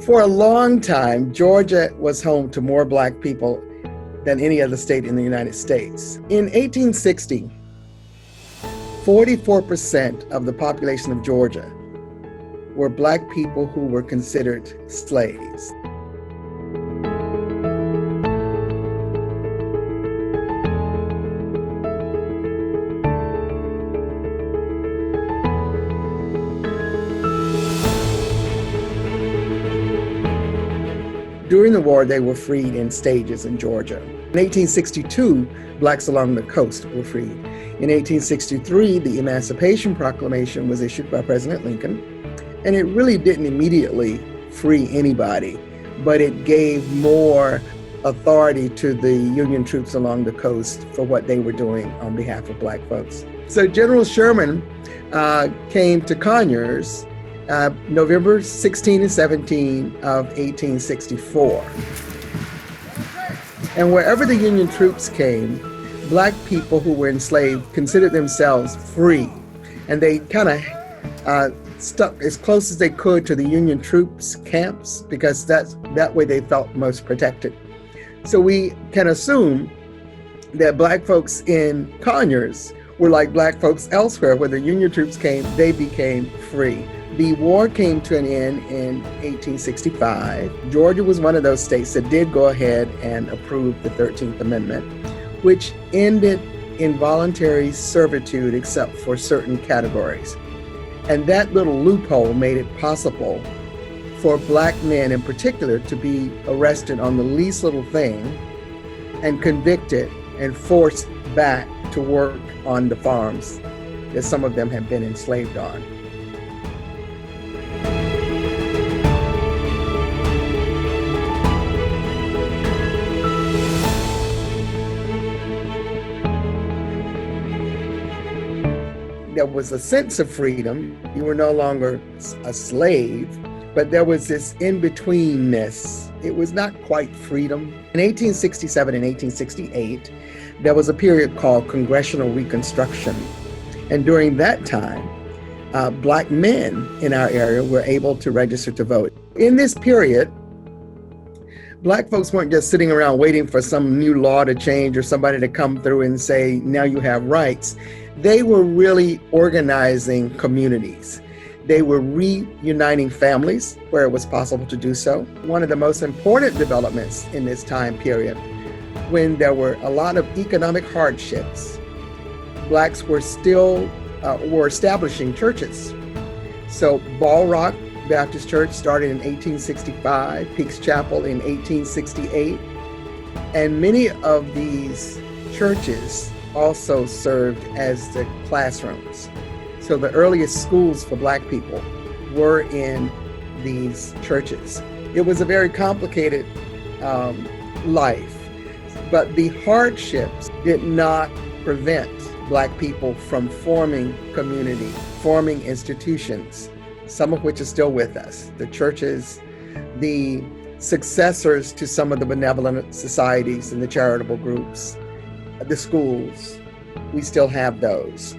For a long time, Georgia was home to more Black people than any other state in the United States. In 1860, 44% of the population of Georgia were Black people who were considered slaves. During the war, they were freed in stages in Georgia. In 1862, Blacks along the coast were freed. In 1863, the Emancipation Proclamation was issued by President Lincoln, and it really didn't immediately free anybody, but it gave more authority to the Union troops along the coast for what they were doing on behalf of Black folks. So General Sherman came to Conyers November 16 and 17 of 1864. And wherever the Union troops came, Black people who were enslaved considered themselves free. And they kind of stuck as close as they could to the Union troops' camps because that way they felt most protected. So we can assume that Black folks in Conyers were like Black folks elsewhere. Where the Union troops came, they became free. The war came to an end in 1865. Georgia was one of those states that did go ahead and approve the 13th Amendment, which ended involuntary servitude except for certain categories. And that little loophole made it possible for Black men in particular to be arrested on the least little thing and convicted and forced back to work on the farms that some of them had been enslaved on. There was a sense of freedom. You were no longer a slave, but there was this in-betweenness. It was not quite freedom. In 1867 and 1868, there was a period called Congressional Reconstruction. And during that time, Black men in our area were able to register to vote. In this period, Black folks weren't just sitting around waiting for some new law to change or somebody to come through and say, now you have rights. They were really organizing communities. They were reuniting families where it was possible to do so. One of the most important developments in this time period, when there were a lot of economic hardships, Blacks were still establishing churches. So Ball Rock Baptist Church started in 1865, Peaks Chapel in 1868, and many of these churches also served as the classrooms. So the earliest schools for Black people were in these churches. It was a very complicated life, but the hardships did not prevent Black people from forming community, forming institutions, some of which are still with us. The churches, the successors to some of the benevolent societies and the charitable groups, the schools, we still have those.